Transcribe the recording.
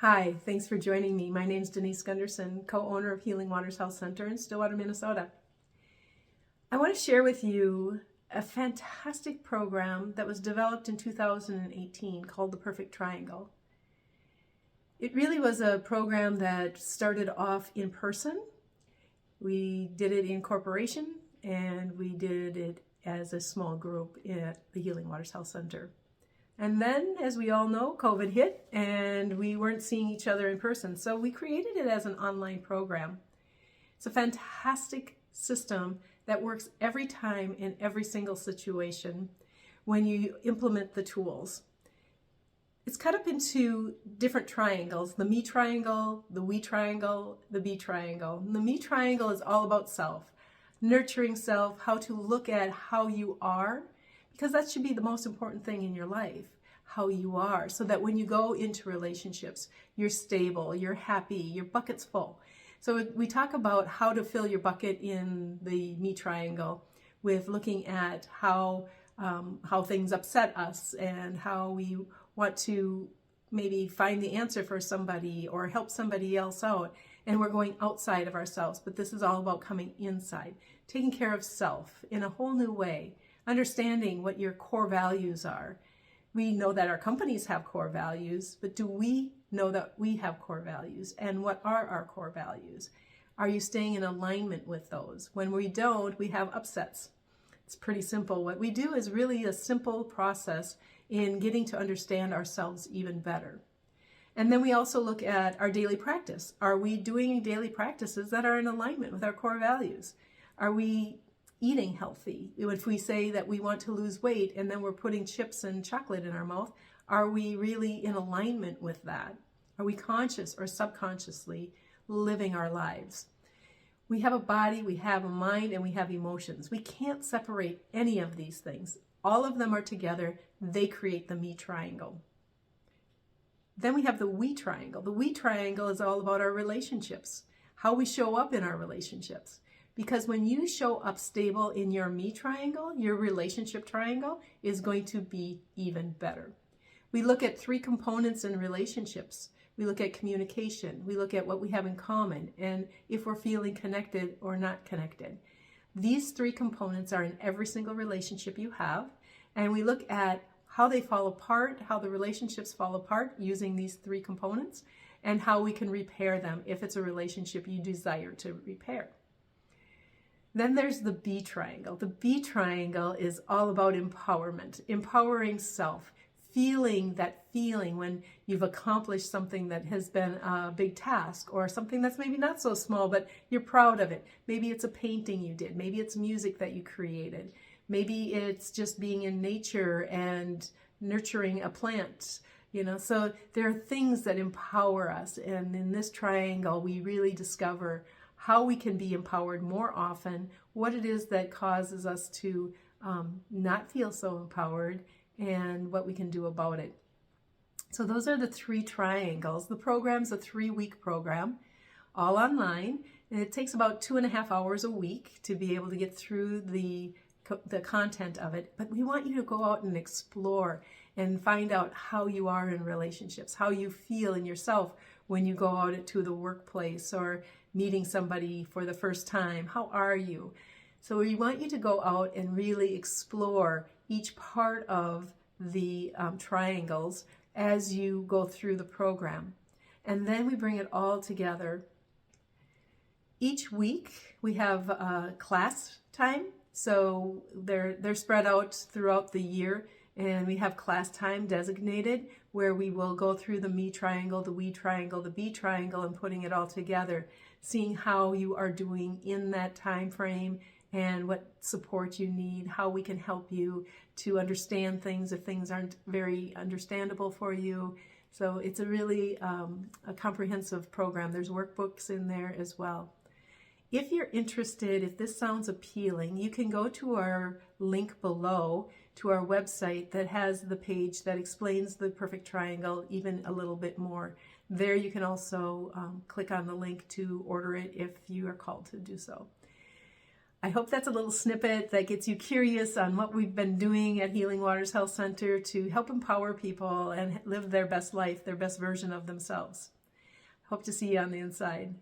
Hi, thanks for joining me. My name's Denise Gunderson, co-owner of Healing Waters Health Center in Stillwater, Minnesota. I want to share with you a fantastic program that was developed in 2018 called The Perfect Triangle. It really was a program that started off in person. We did it in corporation and we did it as a small group at the Healing Waters Health Center. And then, as we all know, COVID hit and we weren't seeing each other in person. So we created it as an online program. It's a fantastic system that works every time in every single situation when you implement the tools. It's cut up into different triangles: the me triangle, the we triangle, the be triangle. And the me triangle is all about self, nurturing self, how to look at how you are, because that should be the most important thing in your life, how you are, so that when you go into relationships, you're stable, you're happy, your bucket's full. So we talk about how to fill your bucket in the me triangle with looking at how things upset us and how we want to maybe find the answer for somebody or help somebody else out. And we're going outside of ourselves, but this is all about coming inside, taking care of self in a whole new way, understanding what your core values are. We know that our companies have core values, but do we know that we have core values? And what are our core values? Are you staying in alignment with those? When we don't, we have upsets. It's pretty simple. What we do is really a simple process in getting to understand ourselves even better. And then we also look at our daily practice. Are we doing daily practices that are in alignment with our core values? Are we eating healthy? If we say that we want to lose weight and then we're putting chips and chocolate in our mouth, are we really in alignment with that? Are we conscious or subconsciously living our lives? We have a body, we have a mind, and we have emotions. We can't separate any of these things. All of them are together. They create the me triangle. Then we have the we triangle. The we triangle is all about our relationships, how we show up in our relationships. Because when you show up stable in your me triangle, your relationship triangle is going to be even better. We look at three components in relationships. We look at communication. We look at what we have in common and if we're feeling connected or not connected. These three components are in every single relationship you have. And we look at how they fall apart, how the relationships fall apart using these three components, and how we can repair them if it's a relationship you desire to repair. Then there's the B triangle. The B triangle is all about empowerment, empowering self, feeling that feeling when you've accomplished something that has been a big task or something that's maybe not so small, but you're proud of it. Maybe it's a painting you did. Maybe it's music that you created. Maybe it's just being in nature and nurturing a plant. So there are things that empower us. And in this triangle, we really discover how we can be empowered more often, what it is that causes us to not feel so empowered, and what we can do about it. So those are the three triangles. The program's a 3-week program, all online, and it takes about 2.5 hours a week to be able to get through the content of it. But we want you to go out and explore and find out how you are in relationships, how you feel in yourself when you go out to the workplace or meeting somebody for the first time. How are you? So we want you to go out and really explore each part of the triangles as you go through the program. And then we bring it all together. Each week we have class time. So they're spread out throughout the year, and we have class time designated where we will go through the me triangle, the we triangle, the be triangle, and putting it all together, seeing how you are doing in that time frame and what support you need, how we can help you to understand things if things aren't very understandable for you. So it's a really a comprehensive program. There's workbooks in there as well. If you're interested, if this sounds appealing, you can go to our link below to our website that has the page that explains the perfect triangle even a little bit more. There you can also click on the link to order it if you are called to do so. I hope that's a little snippet that gets you curious on what we've been doing at Healing Waters Health Center to help empower people and live their best life, their best version of themselves. Hope to see you on the inside.